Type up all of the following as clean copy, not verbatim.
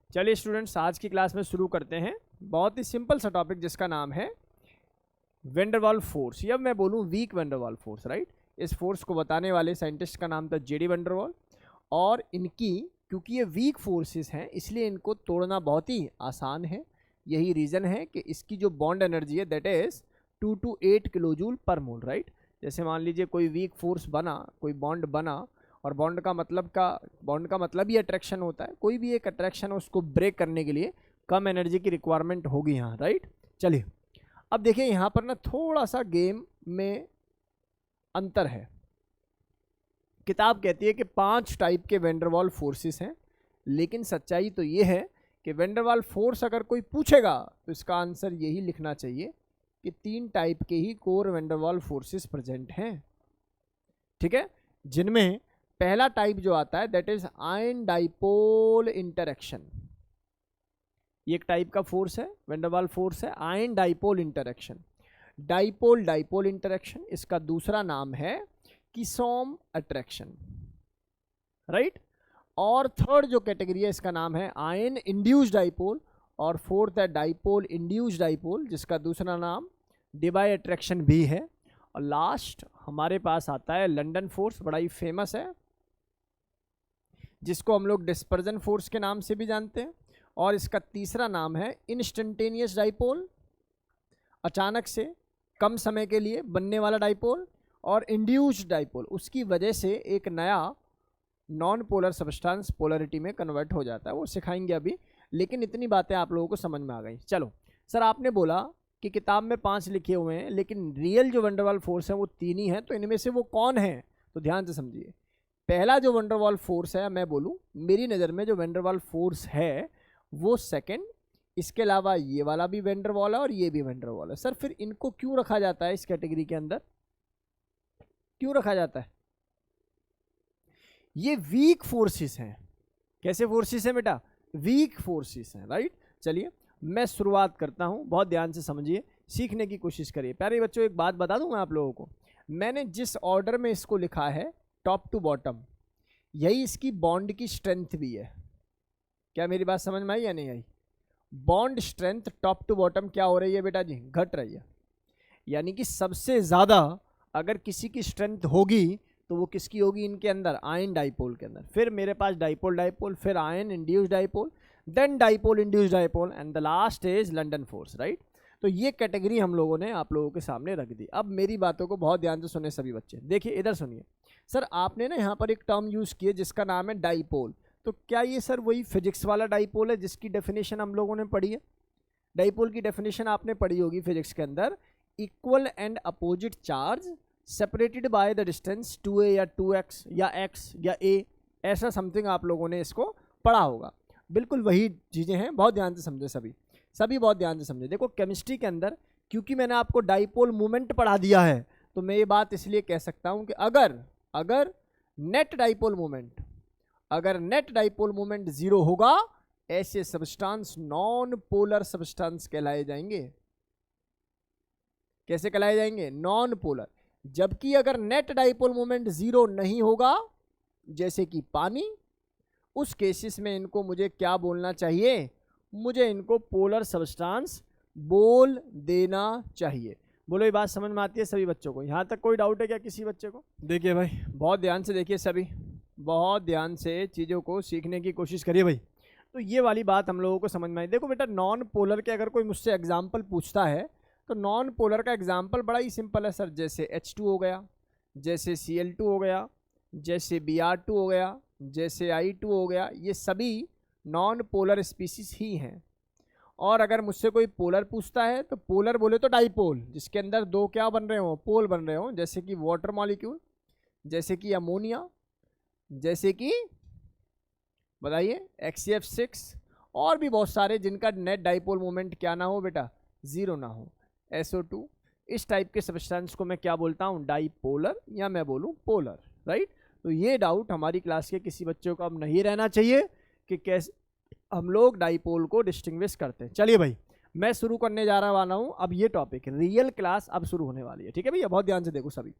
चलिए स्टूडेंट्स, आज की क्लास में शुरू करते हैं। बहुत ही सिंपल सा टॉपिक जिसका नाम है वेंडरवाल फोर्स, या मैं बोलूँ वीक वेंडरवाल फोर्स, राइट। इस फोर्स को बताने वाले साइंटिस्ट का नाम था जेडी वेंडरवाल, और इनकी क्योंकि ये वीक फोर्सेस हैं इसलिए इनको तोड़ना बहुत ही आसान है। यही रीज़न है कि इसकी जो बॉन्ड एनर्जी है दैट इज़ 2 to 8 किलोजूल पर मोल, राइट। जैसे मान लीजिए कोई वीक फोर्स बना, कोई बॉन्ड बना, और बॉन्ड का मतलब ही अट्रैक्शन होता है। कोई भी एक अट्रैक्शन है उसको ब्रेक करने के लिए कम एनर्जी की रिक्वायरमेंट होगी यहाँ, राइट। चलिए अब देखिए यहाँ पर ना थोड़ा सा गेम में अंतर है। किताब कहती है कि 5 टाइप के वेंडरवाल फोर्सेस हैं, लेकिन सच्चाई तो ये है कि वेंडरवाल फोर्स अगर कोई पूछेगा तो इसका आंसर यही लिखना चाहिए कि 3 टाइप के ही कोर वेंडरवाल फोर्सेस प्रेजेंट हैं, ठीक है। जिनमें पहला टाइप जो आता है that is ion dipole interaction. ये एक टाइप का फोर्स है, वेंडरवाल फोर्स है ion dipole interaction, dipole dipole interaction. इसका दूसरा नाम है किसॉम अट्रैक्शन, राइट। और थर्ड जो कैटेगरी है इसका नाम है आयन इंड्यूस्ड डाइपोल, और फोर्थ है डाइपोल इंड्यूस्ड डाइपोल जिसका दूसरा नाम डिबाई अट्रैक्शन भी है। और लास्ट हमारे पास आता है लंदन फोर्स, बड़ा ही फेमस है, जिसको हम लोग डिस्पर्जन फोर्स के नाम से भी जानते हैं। और इसका तीसरा नाम है इंस्टेंटेनियस डाइपोल, अचानक से कम समय के लिए बनने वाला डाइपोल। और इंड्यूस्ड डाइपोल, उसकी वजह से एक नया नॉन पोलर सब्सटेंस पोलरिटी में कन्वर्ट हो जाता है, वो सिखाएंगे अभी। लेकिन इतनी बातें आप लोगों को समझ में आ गई। चलो सर, आपने बोला कि किताब में 5 लिखे हुए हैं लेकिन रियल जो वंडरवाल फोर्स है वो 3 ही है, तो इनमें से वो कौन है? तो ध्यान से समझिए। पहला जो वंडरवाल फोर्स है, मैं बोलूं मेरी नज़र में जो वंडरवाल फोर्स है वो सेकंड, इसके अलावा ये वाला भी वेंडरवाल है और ये भी वेंडरवाल है। सर फिर इनको क्यों रखा जाता है इस कैटेगरी के अंदर, क्यों रखा जाता है? ये वीक फोर्सेस हैं। कैसे फोर्सेस हैं बेटा? वीक फोर्सेस हैं, राइट। चलिए मैं शुरुआत करता हूं, बहुत ध्यान से समझिए, सीखने की कोशिश करिए। प्यारे बच्चों, एक बात बता दूं मैं आप लोगों को, मैंने जिस ऑर्डर में इसको लिखा है टॉप टू बॉटम, यही इसकी बॉन्ड की स्ट्रेंथ भी है। क्या मेरी बात समझ में आई या नहीं आई? Bond strength top to bottom क्या हो रही है बेटा जी? घट रही है। यानी कि सबसे ज़्यादा अगर किसी की स्ट्रेंथ होगी तो वो किसकी होगी? इनके अंदर आयन डाइपोल के अंदर। फिर मेरे पास डाइपोल डाइपोल, फिर ion induced dipole, then dipole induced dipole, and the last is London force, right. तो ये कैटेगरी हम लोगों ने आप लोगों के सामने रख दी। अब मेरी बातों को बहुत ध्यान से सुने सभी बच्चे। देखिए इधर सुनिए। सर आपने ना यहाँ पर एक टर्म यूज़ किया जिसका नाम है डाइपोल। तो क्या ये सर वही फिजिक्स वाला डाइपोल है जिसकी डेफिनेशन हम लोगों ने पढ़ी है? डाइपोल की डेफिनेशन आपने पढ़ी होगी फिजिक्स के अंदर, equal and opposite charge separated by the distance 2a या 2x या x या a, ऐसा समथिंग आप लोगों ने इसको पढ़ा होगा। बिल्कुल वही चीज़ें हैं, बहुत ध्यान से समझे सभी बहुत ध्यान से समझे। देखो केमिस्ट्री के अंदर क्योंकि मैंने आपको डाइपोल मोमेंट पढ़ा दिया है तो मैं ये बात इसलिए कह सकता हूँ कि अगर नेट डाइपोल मोमेंट 0 होगा, ऐसे सब्सटेंस नॉन पोलर सब्सटेंस कहलाए जाएंगे। कैसे कहलाए जाएंगे? Non polar. जबकि अगर नेट डाइपोल मोमेंट 0 नहीं होगा, जैसे कि पानी, उस केसेस में इनको मुझे क्या बोलना चाहिए? मुझे इनको पोलर सब्सटेंस बोल देना चाहिए। बोलो ये बात समझ में आती है सभी बच्चों को? यहाँ तक कोई डाउट है क्या किसी बच्चे को? देखिए भाई बहुत ध्यान से देखिए, सभी बहुत ध्यान से चीज़ों को सीखने की कोशिश करिए भाई। तो ये वाली बात हम लोगों को समझ में आई। देखो बेटा, नॉन पोलर के अगर कोई मुझसे एग्जाम्पल पूछता है तो नॉन पोलर का एग्जाम्पल बड़ा ही सिंपल है सर। जैसे H2 हो गया, जैसे Cl2 हो गया, जैसे Br2 हो गया, जैसे I2 हो गया, ये सभी नॉन पोलर स्पीसीज ही हैं। और अगर मुझसे कोई पोलर पूछता है तो पोलर बोले तो डाइपोल, जिसके अंदर 2 क्या बन रहे हो? पोल बन रहे हो, जैसे कि वाटर मॉलिक्यूल, जैसे कि अमोनिया, जैसे कि बताइए XCF6, और भी बहुत सारे जिनका नेट डाइपोल मोमेंट क्या ना हो बेटा? 0 ना हो। SO2, इस टाइप के सब्सटेंस को मैं क्या बोलता हूँ? डाइपोलर, या मैं बोलूँ पोलर, राइट। तो ये डाउट हमारी क्लास के किसी बच्चों को अब नहीं रहना चाहिए कि कैसे हम लोग डाइपोल को डिस्टिंग्विश करते हैं। चलिए भाई मैं शुरू करने जा रहा वाला हूँ अब ये टॉपिक, रियल क्लास अब शुरू होने वाली है, ठीक है भैया? बहुत ध्यान से देखो सभी।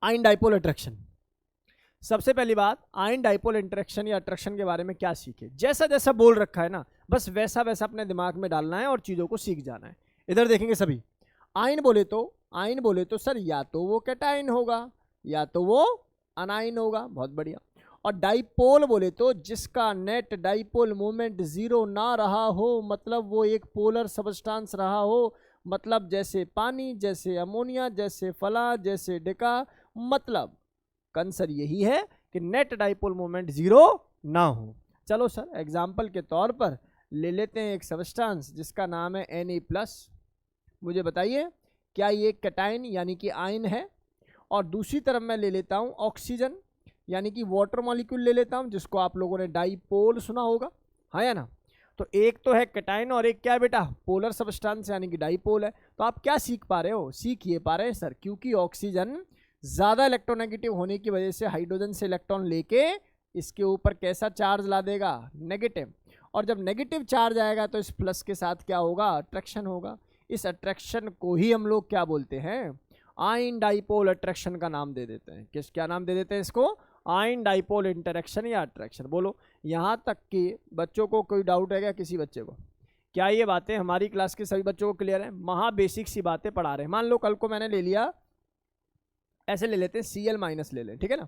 आयन डाइपोल अट्रैक्शन, सबसे पहली बात, आयन डाइपोल इंटरेक्शन या अट्रैक्शन के बारे में क्या सीखे, जैसा जैसा बोल रखा है ना बस वैसा वैसा अपने दिमाग में डालना है और चीज़ों को सीख जाना है। इधर देखेंगे सभी, आयन बोले तो सर या तो वो कैटायन होगा या तो वो अनायन होगा, बहुत बढ़िया। और डाइपोल बोले तो जिसका नेट डाइपोल मोमेंट जीरो ना रहा हो, मतलब वो एक पोलर सबस्टांस रहा हो, मतलब जैसे पानी, जैसे अमोनिया, जैसे फला, जैसे डिका, मतलब कंसर यही है कि नेट डाइपोल मोमेंट जीरो ना हो। चलो सर एग्जाम्पल के तौर पर ले लेते हैं एक सबस्टांस जिसका नाम है Na+। मुझे बताइए क्या ये कैटायन यानी कि आयन है? और दूसरी तरफ मैं ले लेता हूँ ऑक्सीजन यानी कि वाटर मॉलिक्यूल ले लेता हूँ, जिसको आप लोगों ने डाइपोल सुना होगा, हाँ या ना। तो एक तो है कैटायन और एक क्या है बेटा, पोलर सबस्टांस यानी कि डाइपोल है। तो आप क्या सीख पा रहे हो, सीख ये पा रहे हैं सर क्योंकि ऑक्सीजन ज़्यादा इलेक्ट्रोनेगेटिव होने की वजह से हाइड्रोजन से इलेक्ट्रॉन लेके इसके ऊपर कैसा चार्ज ला देगा, नेगेटिव। और जब नेगेटिव चार्ज आएगा तो इस प्लस के साथ क्या होगा, अट्रैक्शन होगा। इस अट्रैक्शन को ही हम लोग क्या बोलते हैं, आयन डाइपोल अट्रैक्शन का नाम दे देते हैं। क्या नाम दे देते हैं इसको, आयन डाइपोल इंटरेक्शन या अट्रैक्शन। बोलो यहाँ तक कि बच्चों को कोई डाउट है क्या, किसी बच्चे को? क्या ये बातें हमारी क्लास के सभी बच्चों को क्लियर है? महा बेसिक सी बातें पढ़ा रहे हैं। मान लो कल को मैंने ले लिया, ऐसे ले लेते हैं Cl- ले लें, ठीक है ना,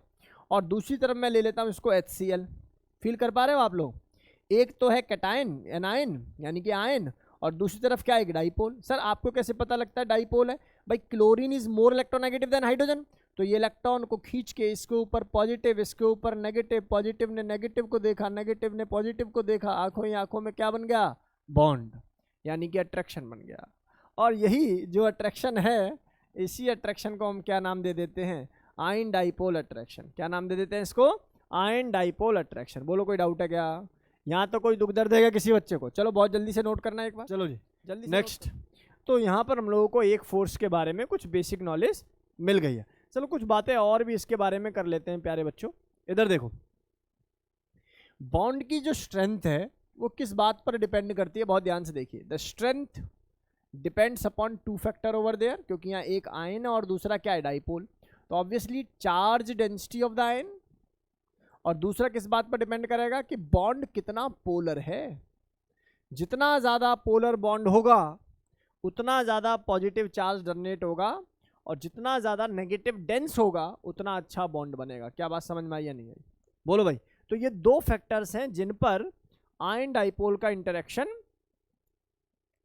और दूसरी तरफ मैं ले लेता हूँ इसको HCl। फील कर पा रहे हो आप लोग? एक तो है कैटायन एनायन यानी कि आयन, और दूसरी तरफ क्या है, डाइपोल। सर आपको कैसे पता लगता है डाइपोल है? भाई chlorine is more electronegative than hydrogen, तो ये इलेक्ट्रॉन को खींच के इसके ऊपर पॉजिटिव, इसके ऊपर नेगेटिव, पॉजिटिव ने नेगेटिव को देखा, नेगेटिव ने पॉजिटिव को देखा, आंखों ही आंखों में क्या बन गया, बॉन्ड, यानी कि अट्रैक्शन बन गया। और यही जो अट्रैक्शन है, इसी अट्रैक्शन को हम क्या नाम दे देते हैं, आयन डाइपोल अट्रैक्शन। क्या नाम दे देते हैं इसको, आयन डाइपोल अट्रैक्शन। बोलो कोई डाउट है क्या? यहाँ तो कोई दुख दर्द है क्या किसी बच्चे को? चलो बहुत जल्दी से नोट करना है एक बार, चलो जी जल्दी। नेक्स्ट, तो यहाँ पर हम लोगों को एक फोर्स के बारे में कुछ बेसिक नॉलेज मिल गई है। चलो कुछ बातें और भी इसके बारे में कर लेते हैं प्यारे बच्चों। इधर देखो, बॉन्ड की जो स्ट्रेंथ है वो किस बात पर डिपेंड करती है, बहुत ध्यान से देखिए। The strength depends upon two factor over there, क्योंकि यहाँ एक आयन है और दूसरा क्या है, डाइपोल। तो obviously charge density of the ion, और दूसरा किस बात पर डिपेंड करेगा कि बॉन्ड कितना पोलर है। जितना ज़्यादा पोलर बॉन्ड होगा उतना ज़्यादा पॉजिटिव चार्ज जनरेट होगा, और जितना ज़्यादा नेगेटिव डेंस होगा उतना अच्छा बॉन्ड बनेगा। क्या बात समझ में आई या नहीं आई? बोलो भाई। तो ये दो फैक्टर्स हैं जिन पर आयन डाइपोल का इंटरेक्शन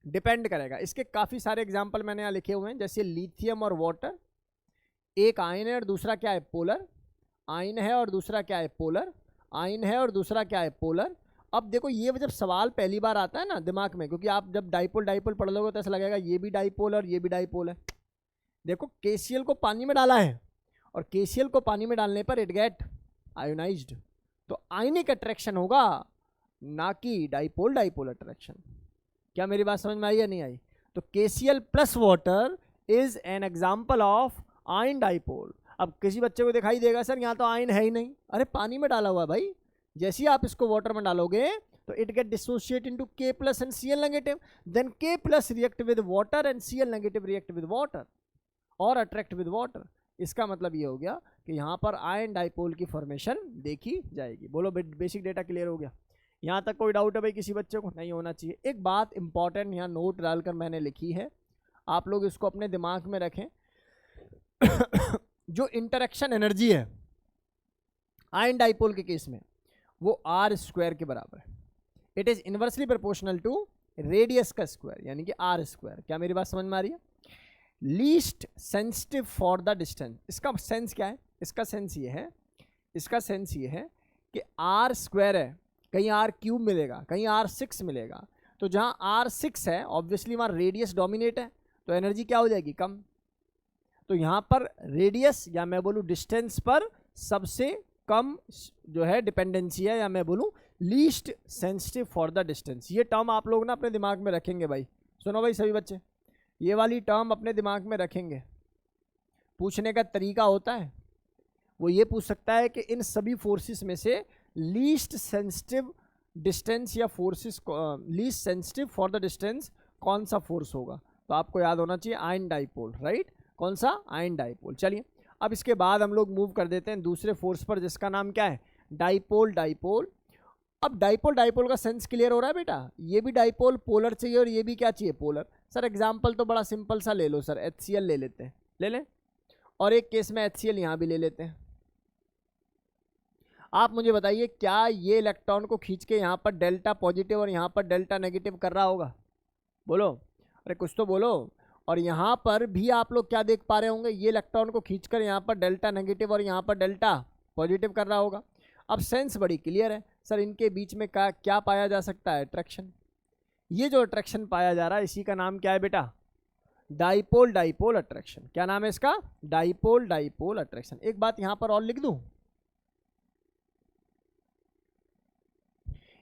डिपेंड करेगा। इसके काफ़ी सारे एग्जाम्पल मैंने यहाँ लिखे हुए हैं, जैसे लिथियम और वाटर। एक आयन है और दूसरा क्या है, पोलर। आयन है और दूसरा क्या है, पोलर। आयन है और दूसरा क्या है, पोलर। अब देखो ये जब सवाल पहली बार आता है ना दिमाग में, क्योंकि आप जब डाइपोल डाइपोल पढ़ लोगे तो ऐसा लगेगा ये भी डाइपोल और ये भी डाइपोल है। देखो KCl को पानी में डाला है, और KCl को पानी में डालने पर इट गेट आयोनाइज्ड, तो आयनिक अट्रैक्शन होगा, ना कि डाइपोल डाइपोल अट्रैक्शन। क्या मेरी बात समझ में आई या नहीं आई? तो KCl plus water is an example of ion dipole. अब किसी बच्चे को दिखाई देगा सर यहाँ तो आयन है ही नहीं, अरे पानी में डाला हुआ है भाई। जैसे ही आप इसको वाटर में डालोगे तो it get dissociate into K+ and Cl negative, then K+ react with water and Cl negative react with water और अट्रैक्ट विद वाटर। इसका मतलब ये हो गया कि यहाँ पर आयन डाइपोल की फॉर्मेशन देखी जाएगी। बोलो बेसिक डेटा क्लियर हो गया? यहाँ तक कोई डाउट है भाई किसी बच्चे को? नहीं होना चाहिए। एक बात इंपॉर्टेंट यहाँ नोट डालकर मैंने लिखी है, आप लोग इसको अपने दिमाग में रखें। जो इंटरेक्शन एनर्जी है आयन डाइपोल के केस में वो r² के बराबर है। It is inversely proportional to radius का स्क्वायर, यानी कि r²। क्या मेरी बात समझ में आ रही है? Least sensitive for the distance. इसका सेंस क्या है? इसका सेंस ये है, इसका सेंस ये है कि r² है, कहीं r³ मिलेगा, कहीं r6 मिलेगा। तो जहाँ r6 है ऑब्वियसली वहाँ रेडियस डोमिनेट है, तो एनर्जी क्या हो जाएगी, कम। तो यहाँ पर रेडियस या मैं बोलूँ डिस्टेंस पर सबसे कम जो है डिपेंडेंसी है, या मैं बोलूँ least sensitive for the distance. ये टर्म आप लोग ना अपने दिमाग में रखेंगे भाई। सुनो भाई सभी बच्चे, ये वाली टर्म अपने दिमाग में रखेंगे। पूछने का तरीका होता है, वो ये पूछ सकता है कि इन सभी फोर्सेस में से लीस्ट सेंसिटिव डिस्टेंस या forces least sensitive for the distance कौन सा फोर्स होगा। तो आपको याद होना चाहिए आयन डाइपोल, राइट? कौन सा? Ion dipole. चलिए अब इसके बाद हम लोग मूव कर देते हैं दूसरे फोर्स पर, जिसका नाम क्या है, डाइपोल डाइपोल। अब डाइपोल डाइपोल का सेंस क्लियर हो रहा है बेटा, ये भी डाइपोल पोलर चाहिए और ये भी क्या चाहिए, पोलर। सर एग्जाम्पल तो बड़ा सिंपल सा ले लो सर, HCl ले लेते हैं, ले लें, और एक केस में HCl यहाँ भी ले लेते हैं। आप मुझे बताइए क्या ये इलेक्ट्रॉन को खींच के यहाँ पर डेल्टा पॉजिटिव और यहाँ पर डेल्टा नेगेटिव कर रहा होगा, बोलो, अरे कुछ तो बोलो। और यहाँ पर भी आप लोग क्या देख पा रहे होंगे, ये इलेक्ट्रॉन को खींचकर यहाँ पर डेल्टा नेगेटिव और यहाँ पर डेल्टा पॉजिटिव कर रहा होगा। अब सेंस बड़ी क्लियर है सर, इनके बीच में क्या पाया जा सकता है, अट्रैक्शन। ये जो अट्रैक्शन पाया जा रहा है इसी का नाम क्या है बेटा, डाइपोल डाइपोल अट्रैक्शन। क्या नाम है इसका, डाइपोल डाइपोल अट्रैक्शन। एक बात यहाँ पर और लिख दूं,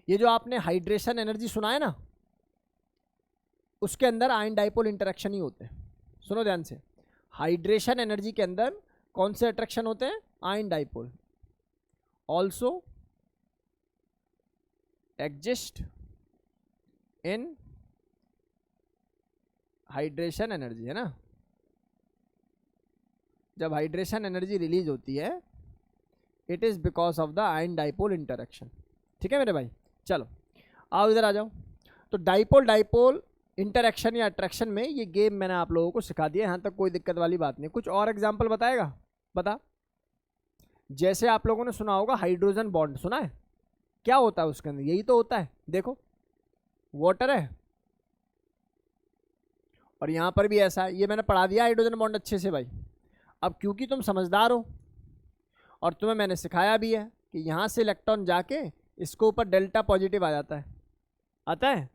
ये जो आपने हाइड्रेशन एनर्जी सुना है ना, उसके अंदर आयन डाइपोल इंटरेक्शन ही होते हैं। सुनो ध्यान से, हाइड्रेशन एनर्जी के अंदर कौन से अट्रैक्शन होते हैं, ion dipole. Also exist in hydration energy, है ना। जब हाइड्रेशन एनर्जी रिलीज होती है, it is because of the ion dipole interaction. ठीक है मेरे भाई, चलो आओ इधर आ जाओ। तो डाइपोल डाइपोल इंटरेक्शन या अट्रैक्शन में ये गेम मैंने आप लोगों को सिखा दिया, यहाँ तक कोई दिक्कत वाली बात नहीं। कुछ और एग्जाम्पल बताएगा, बता। जैसे आप लोगों ने सुना होगा हाइड्रोजन बॉन्ड, सुना है, क्या होता है उसके अंदर, यही तो होता है, देखो वाटर है और यहाँ पर भी ऐसा है। ये मैंने पढ़ा दिया हाइड्रोजन बॉन्ड अच्छे से भाई। अब क्योंकि तुम समझदार हो और तुम्हें मैंने सिखाया भी है कि यहाँ से इलेक्ट्रॉन जाके इसके ऊपर डेल्टा पॉजिटिव आ जाता है, आता है,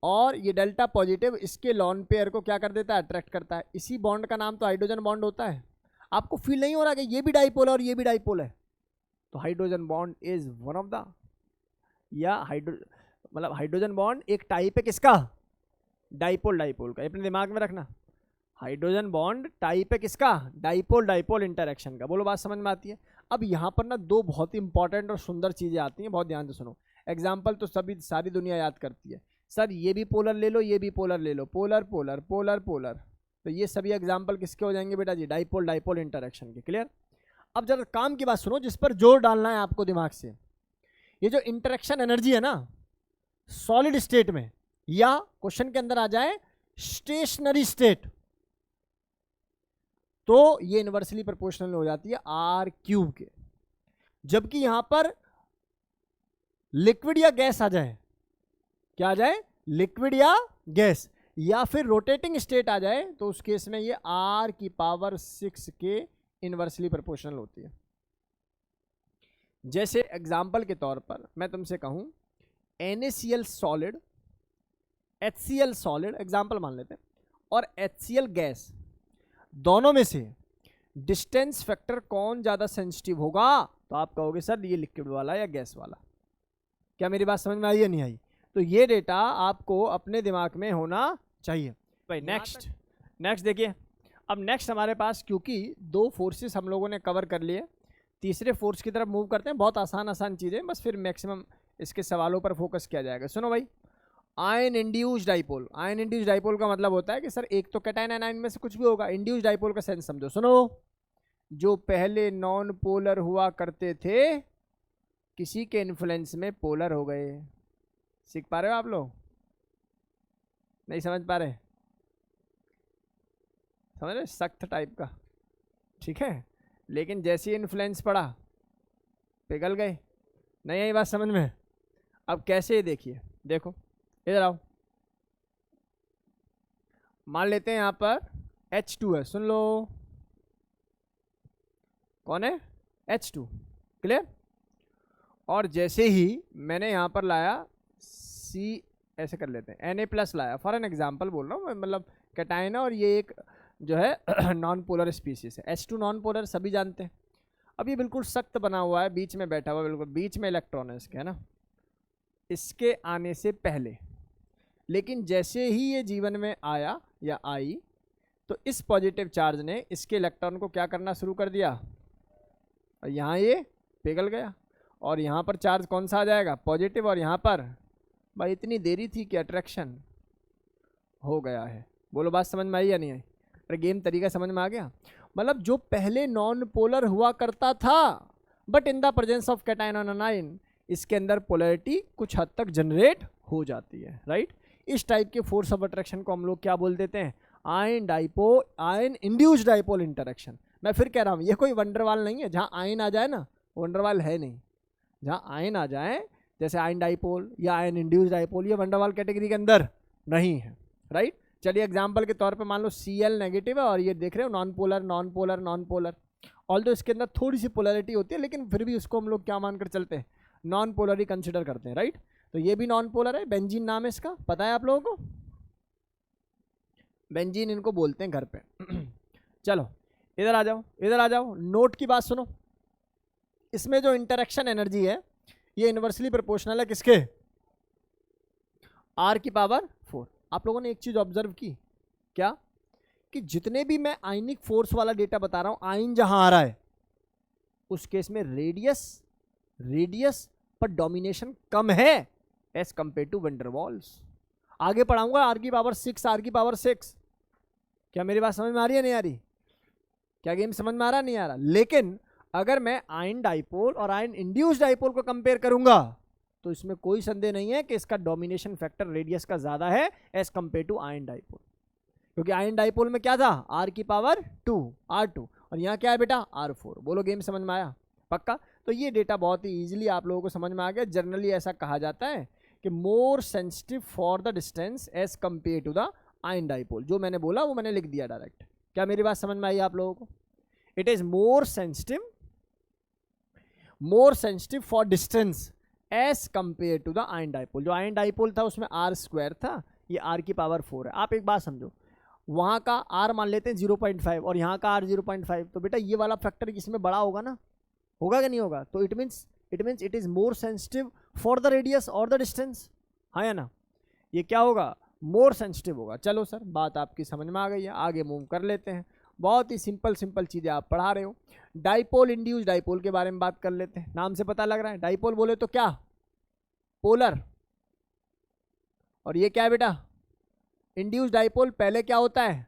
और ये डेल्टा पॉजिटिव इसके लॉन पेयर को क्या कर देता है, अट्रैक्ट करता है। इसी बॉन्ड का नाम तो हाइड्रोजन बॉन्ड होता है। आपको फील नहीं हो रहा कि ये भी डाइपोल है और ये भी डाइपोल है, तो hydrogen bond is one of the, या हाइड्रोजन बॉन्ड एक टाइप है किसका, डाइपोल डाइपोल का। अपने दिमाग में रखना, हाइड्रोजन बॉन्ड टाइप है किसका, डाइपोल डाइपोल इंटरेक्शन का। बोलो बात समझ में आती है। अब यहाँ पर ना दो बहुत ही इंपॉर्टेंट और सुंदर चीजें आती हैं, बहुत ध्यान से सुनो। एग्जाम्पल तो सारी दुनिया याद करती है, सर ये भी पोलर ले लो, ये भी पोलर ले लो, पोलर पोलर पोलर पोलर, तो ये सभी एग्जाम्पल किसके हो जाएंगे बेटा जी, डाइपोल डाइपोल इंटरेक्शन के। क्लियर। अब जरा काम की बात सुनो, जिस पर जोर डालना है आपको दिमाग से। ये जो इंटरेक्शन एनर्जी है ना सॉलिड स्टेट में, या क्वेश्चन के अंदर आ जाए स्टेशनरी स्टेट, तो ये इनवर्सली प्रोपोर्शनल हो जाती है R³ के। जबकि यहां पर लिक्विड या गैस आ जाए, क्या आ जाए, लिक्विड या गैस, या फिर रोटेटिंग स्टेट आ जाए, तो उस केस में ये R⁶ के इनवर्सली प्रोपोर्शनल होती है। जैसे एग्जाम्पल के तौर पर मैं तुमसे कहूं NaCl solid, HCl solid example मान लेते हैं, और HCl गैस, दोनों में से डिस्टेंस फैक्टर कौन ज़्यादा सेंसिटिव होगा, तो आप कहोगे सर ये लिक्विड वाला या गैस वाला। क्या मेरी बात समझ में आई या नहीं आई? तो ये डेटा आपको अपने दिमाग में होना चाहिए भाई। नेक्स्ट देखिए। अब नेक्स्ट हमारे पास, क्योंकि दो फोर्सेस हम लोगों ने कवर कर लिए, तीसरे फोर्स की तरफ मूव करते हैं। बहुत आसान चीज़ें, बस फिर मैक्सिमम इसके सवालों पर फोकस किया जाएगा। सुनो भाई, ion induced dipole. Ion induced dipole का मतलब होता है कि सर एक तो कैटायन आयन में से कुछ भी होगा। इंड्यूस्ड डाइपोल का सेंस समझो। सुनो, जो पहले नॉन पोलर हुआ करते थे किसी के इन्फ्लुएंस में पोलर हो गए। सीख पा रहे हो आप लोग? नहीं समझ पा रहे? समझ रहे? सख्त टाइप का, ठीक है, लेकिन जैसे ही इन्फ्लुएंस पड़ा पिघल गए। नहीं आई बात समझ में? अब कैसे, देखिए, देखो इधर आओ। मान लेते हैं यहाँ पर H2 है, सुन लो, कौन है, H2। क्लियर। और जैसे ही मैंने यहाँ पर लाया C, ऐसे कर लेते हैं, Na+ लाया, फॉर एन एग्जाम्पल बोल रहा हूँ, मतलब कैटायन है और ये एक जो है नॉन पोलर स्पीसीज है। H2 नॉन पोलर सभी जानते हैं। अब ये बिल्कुल सख्त बना हुआ है, बीच में बैठा हुआ है, बिल्कुल बीच में इलेक्ट्रॉन है इसके, है ना, इसके आने से पहले। लेकिन जैसे ही ये जीवन में आया या आई, तो इस पॉजिटिव चार्ज ने इसके इलेक्ट्रॉन को क्या करना शुरू कर दिया, और यहाँ ये पिघल गया, और यहाँ पर चार्ज कौन सा आ जाएगा, पॉजिटिव, और यहाँ पर भाई इतनी देरी थी कि अट्रैक्शन हो गया है। बोलो बात समझ में आई या नहीं आई? अरे गेम तरीका समझ में आ गया? मतलब जो पहले नॉन पोलर हुआ करता था but in the presence of cation और एनायन, इसके अंदर पोलैरिटी कुछ हद तक जनरेट हो जाती है, राइट। इस टाइप के फोर्स ऑफ अट्रैक्शन को हम लोग क्या बोल देते हैं, आयन इंड्यूस्ड डाइपोल इंटरेक्शन। मैं फिर कह रहा हूँ ये कोई वंडरवाल नहीं है, जहाँ आयन आ जाए ना वंडरवाल है नहीं, जहाँ आयन आ जाए जैसे आयन डाइपोल या आयन इंड्यूस्ड डाइपोल, ये वंडरवाल कैटेगरी के अंदर नहीं है, राइट। चलिए एग्जांपल के तौर पे मान लो Cl नेगेटिव है और ये देख रहे हो non polar non polar non polar, although इसके अंदर थोड़ी सी पोलैरिटी होती है लेकिन फिर भी उसको हम लोग क्या मानकर चलते हैं, नॉन पोलर ही कंसिडर करते हैं, राइट। तो ये भी नॉन पोलर है, बेंजीन नाम है इसका, पता है आप लोगों को, बेंजीन इनको बोलते हैं घर पे। चलो इधर आ जाओ, इधर आ जाओ, नोट की बात सुनो। इसमें जो इंटरेक्शन एनर्जी है ये इनवर्सली प्रोपोर्शनल है किसके, R की पावर 4। आप लोगों ने एक चीज ऑब्जर्व की क्या, कि जितने भी मैं आयनिक फोर्स वाला डेटा बता रहा हूं, आयन जहां आ रहा है उस केस में रेडियस पर डोमिनेशन कम है एज कंपेयर टू वंडरवॉल्स। आगे पढ़ाऊंगा R की पावर 6, R की पावर 6। क्या मेरी बात समझ में आ रही है नहीं आ रही, क्या गेम समझ में आ रहा नहीं आ रहा। लेकिन अगर मैं आयन डाइपोल और आयन इंड्यूस्ड डाइपोल को कंपेयर करूंगा तो इसमें कोई संदेह नहीं है कि इसका डोमिनेशन फैक्टर रेडियस का ज्यादा है as compare to ion dipole, क्योंकि आयन डाइपोल में क्या था, R की पावर 2 R2, और यहाँ क्या है बेटा R4। बोलो गेम समझ में आया पक्का। तो ये डेटा बहुत ही इजीली आप लोगों को समझ में आ गया। जनरली ऐसा कहा जाता है कि more sensitive for the distance as compare to the ion dipole. जो मैंने बोला वो मैंने लिख दिया डायरेक्ट। क्या मेरी बात समझ में आई आप लोगों को, it is more sensitive for distance as compare to the ion dipole. जो आयन डाइपोल था उसमें R² था, ये R की पावर 4 है। आप एक बात समझो, वहां का R मान लेते हैं 0.5 और यहाँ का R 0.5, तो बेटा ये वाला फैक्टर इसमें बड़ा होगा ना, होगा कि नहीं होगा। तो it means it is more sensitive for the radius और द डिस्टेंस, हाँ या ना, ये क्या होगा, मोर सेंसिटिव होगा। चलो सर बात आपकी समझ में आ गई है, आगे मूव कर लेते हैं। बहुत ही सिंपल चीजें आप पढ़ा रहे हो। डाइपोल इंड्यूस्ड डाइपोल के बारे में बात कर लेते हैं। नाम से पता लग रहा है डाइपोल बोले तो क्या, पोलर, और ये क्या है बेटा इंड्यूस्ड डाइपोल। पहले क्या होता है,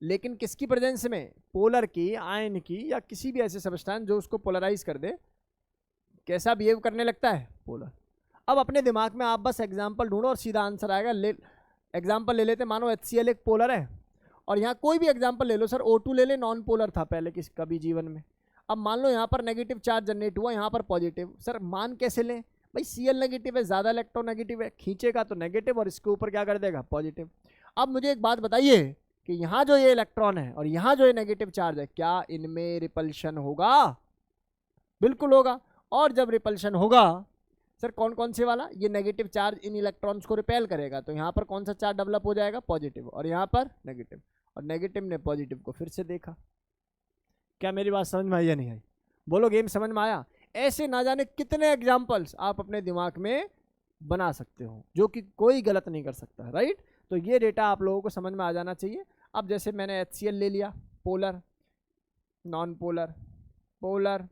लेकिन किसकी प्रेजेंस में, पोलर की, आयन की, या किसी भी ऐसे सब्सटेंस जो उसको पोलराइज कर दे, कैसा बिहेव करने लगता है, पोलर। अब अपने दिमाग में आप बस एग्जांपल ढूंढो और सीधा आंसर आएगा। एग्जांपल ले लेते, मानो HCl एक पोलर है, और यहाँ कोई भी एग्जांपल ले लो सर, O2 ले ले, नॉन पोलर था पहले कभी जीवन में। अब मान लो यहाँ पर नेगेटिव चार्ज जनरेट हुआ, यहाँ पर पॉजिटिव। सर मान कैसे लें भाई, Cl नेगेटिव है, ज़्यादा इलेक्ट्रोनेगेटिव है, खींचेगा तो नेगेटिव और इसके ऊपर क्या कर देगा, पॉजिटिव। अब मुझे एक बात बताइए कि यहाँ जो ये इलेक्ट्रॉन है और यहाँ जो ये नेगेटिव चार्ज है, क्या इनमें रिपल्शन होगा, बिल्कुल होगा। और जब रिपल्शन होगा सर कौन कौन से वाला, ये नेगेटिव चार्ज इन इलेक्ट्रॉन्स को रिपेल करेगा, तो यहाँ पर कौन सा चार्ज डेवलप हो जाएगा, पॉजिटिव, और यहाँ पर नेगेटिव, और नेगेटिव ने पॉजिटिव को फिर से देखा। क्या मेरी बात समझ में आई या नहीं आई, बोलो गेम समझ में आया। ऐसे ना जाने कितने एग्जाम्पल्स आप अपने दिमाग में बना सकते हो जो कि कोई गलत नहीं कर सकता, राइट। तो ये डेटा आप लोगों को समझ में आ जाना चाहिए। अब जैसे मैंने HCl ले लिया, polar non polar, polar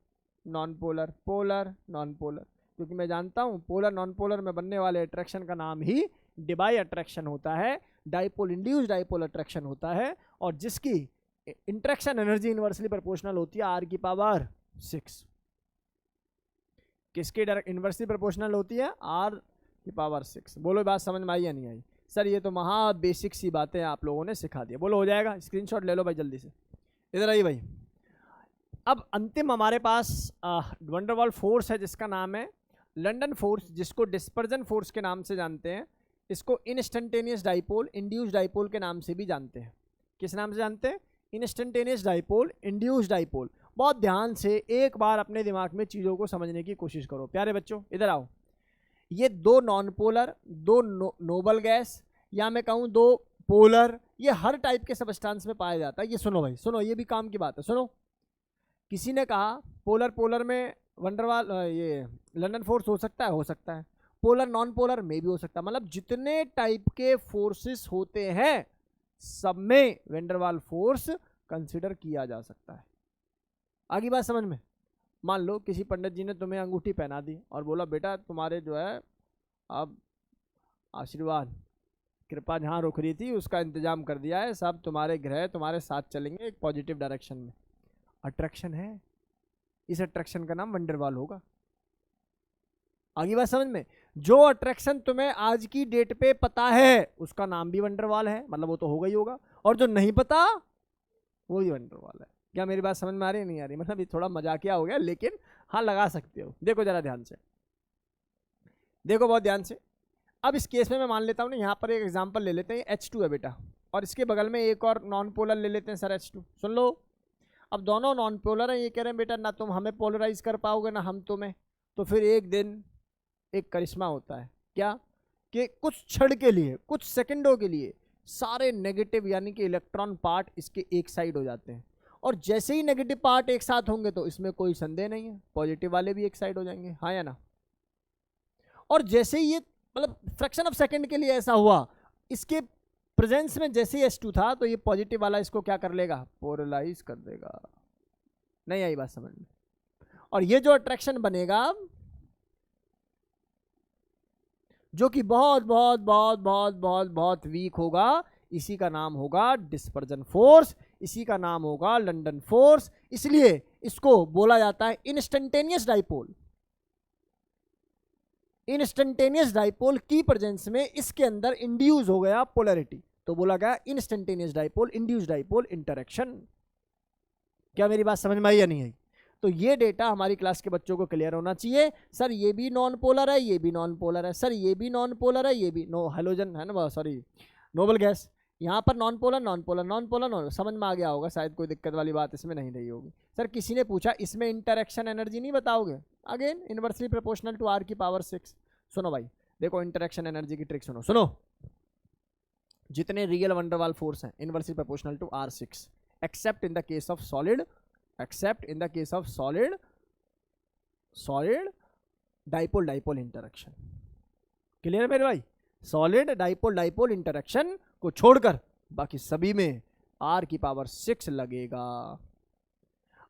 non polar, polar non polar, क्योंकि मैं जानता हूँ पोलर नॉन पोलर में बनने वाले अट्रैक्शन का नाम ही डिबाई अट्रैक्शन होता है, डाइपोल इंड्यूस्ड डाइपोल अट्रैक्शन होता है, और जिसकी इंटरेक्शन एनर्जी इनवर्सली प्रोपोर्शनल होती है R की पावर 6। किसकी इनवर्सली प्रोपोर्शनल होती है, R की पावर 6। बोलो बात समझ में आई या नहीं आई। सर ये तो महा बेसिक सी बातें आप लोगों ने सिखा दिया। बोलो हो जाएगा, स्क्रीनशॉट ले लो भाई जल्दी से, इधर आइए भाई। अब अंतिम हमारे पास वंडरवॉल फोर्स है जिसका नाम है लंदन फोर्स, जिसको डिस्पर्जन फोर्स के नाम से जानते हैं। इसको इंस्टेंटेनियस डाइपोल इंड्यूस्ड डाइपोल के नाम से भी जानते हैं। किस नाम से जानते हैं, इंस्टेंटेनियस डाइपोल इंड्यूस्ड डाइपोल। बहुत ध्यान से एक बार अपने दिमाग में चीज़ों को समझने की कोशिश करो प्यारे बच्चों, इधर आओ। ये दो नॉन पोलर, दो नोबल गैस, या मैं कहूँ दो पोलर, ये हर टाइप के सबस्टेंस में पाया जाता है। ये सुनो भाई सुनो, ये भी काम की बात है, सुनो। किसी ने कहा पोलर में वंडरवॉल ये लंदन फोर्स हो सकता है, पोलर नॉन पोलर में भी हो सकता है। मतलब जितने टाइप के फोर्सेस होते हैं सब में वंडरवॉल फोर्स कंसिडर किया जा सकता है। आगे बात समझ में। मान लो किसी पंडित जी ने तुम्हें अंगूठी पहना दी और बोला बेटा तुम्हारे जो है अब आशीर्वाद कृपा जहाँ रुक रही थी उसका इंतजाम कर दिया है, सब तुम्हारे ग्रह तुम्हारे साथ चलेंगे एक पॉजिटिव डायरेक्शन में। अट्रैक्शन है, इस अट्रैक्शन का नाम वंडरवॉल होगा। आगे बात समझ में? जो अट्रैक्शन तुम्हें आज की डेट पे पता है उसका नाम भी वंडरवॉल है, मतलब वो तो होगा ही होगा, और जो नहीं पता वो भी वंडरवॉल है। क्या मेरी बात समझ में आ रही है नहीं आ रही? मतलब ये थोड़ा मजाकिया हो गया, लेकिन हाँ लगा सकते हो। देखो जरा ध्यान से, देखो बहुत ध्यान से। अब इस केस में मैं मान लेता हूँ ना, यहाँ पर एक एग्जांपल ले लेते हैं, H2 है बेटा, और इसके बगल में एक और नॉन पोलर ले लेते हैं सर H2। सुन लो, अब दोनों नॉन पोलर हैं, ये कह रहे हैं बेटा ना तुम हमें पोलराइज कर पाओगे ना हम तुम्हें। तो फिर एक दिन एक करिश्मा होता है, क्या कि कुछ क्षण के लिए, कुछ सेकंडों के लिए सारे नेगेटिव यानी कि इलेक्ट्रॉन पार्ट इसके एक साइड हो जाते हैं, और जैसे ही नेगेटिव पार्ट एक साथ होंगे तो इसमें कोई संदेह नहीं है, पॉजिटिव वाले भी एक साइड हो जाएंगे, हाँ या ना? और जैसे ही ये मतलब फ्रैक्शन ऑफ सेकंड के लिए ऐसा हुआ, इसके प्रेजेंस में जैसे ही H2 था तो ये पॉजिटिव वाला इसको क्या कर लेगा? पोलराइज कर देगा। नहीं आई बात समझ में? और ये जो अट्रैक्शन बनेगा, जो कि बहुत बहुत बहुत बहुत बहुत बहुत वीक होगा, इसी का नाम होगा डिस्पर्जन फोर्स, इसी का नाम होगा लंदन फोर्स। इसलिए इसको बोला जाता है इंस्टेंटेनियस डाइपोल। इंस्टेंटेनियस डाइपोल की प्रेजेंस में इसके अंदर इंड्यूस हो गया पोलैरिटी, तो बोला गया instantaneous dipole, induce dipole interaction. क्या मेरी बात समझ में आई या नहीं आई? तो ये डेटा हमारी क्लास के बच्चों को क्लियर होना चाहिए। सर ये भी नॉन पोलर है, ये भी नॉन पोलर है, सर ये भी नॉन पोलर है, ये भी नो हेलोजन है ना, सॉरी नोबल गैस। यहाँ पर non polar non polar non polar non, समझ में आ गया होगा शायद, कोई दिक्कत वाली बात इसमें नहीं रही होगी। सर किसी ने पूछा इसमें इंटरेक्शन एनर्जी नहीं बताओगे? Again inversely proportional to R की पावर 6। सुनो भाई, देखो इंटरेक्शन एनर्जी की ट्रिक सुनो। सुनो, जितने रियल वंडरवॉल फोर्स हैं inversely proportional to R6 except in the case of solid, except in the case of solid dipole dipole interaction. Clear है मेरे भाई? सॉलिड डाइपोल डाइपोल इंटरेक्शन को छोड़कर बाकी सभी में R की पावर 6 लगेगा।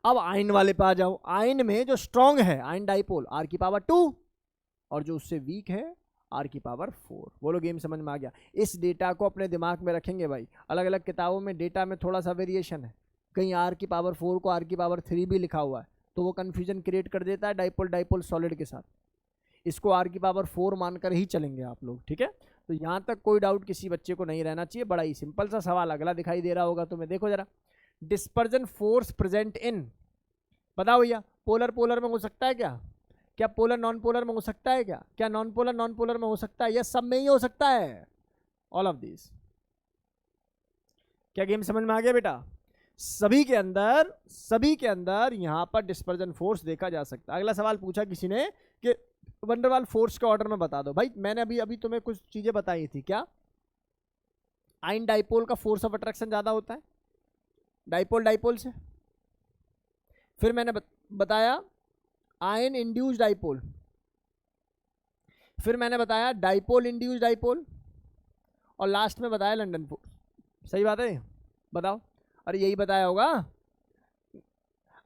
अब आयन वाले पे आ जाओ। आयन में जो स्ट्रॉन्ग है आयन डाइपोल R की पावर 2, और जो उससे वीक है R की पावर 4। बोलो गेम समझ में आ गया? इस डेटा को अपने दिमाग में रखेंगे भाई। अलग अलग किताबों में डेटा में थोड़ा सा वेरिएशन है, कहीं R की पावर 4 को R की पावर 3 भी लिखा हुआ है, तो वो कंफ्यूजन क्रिएट कर देता है डाइपोल डाइपोल सॉलिड के साथ। इसको R की पावर 4 मानकर ही चलेंगे आप लोग, ठीक है? तो यहाँ तक कोई डाउट किसी बच्चे को नहीं रहना चाहिए। बड़ा ही सिंपल सा सवाल अगला दिखाई दे रहा होगा तुम्हें, देखो जरा। डिस्पर्जन फोर्स प्रेजेंट इन, बताओ भैया, पोलर पोलर में हो सकता है क्या? क्या पोलर नॉन पोलर में हो सकता है क्या? क्या नॉन पोलर नॉन पोलर में हो सकता है? या सब में ही हो सकता है? All of this. क्या गेम समझ में आ गया बेटा? सभी के अंदर यहां पर डिस्पर्जन फोर्स देखा जा सकता है। अगला सवाल पूछा किसी ने कि वंडरवॉल फोर्स के ऑर्डर में बता दो। भाई मैंने अभी तुम्हें कुछ चीजें बताई थी, क्या आयन डाइपोल का फोर्स ऑफ अट्रैक्शन ज्यादा होता है डाइपोल डाइपोल से। फिर मैंने बताया आयन इंड्यूस डाइपोल, फिर मैंने बताया डाइपोल इंड्यूस डाइपोल, और लास्ट में बताया लंदन फोर्स। सही बात है? बताओ। अरे यही बताया होगा।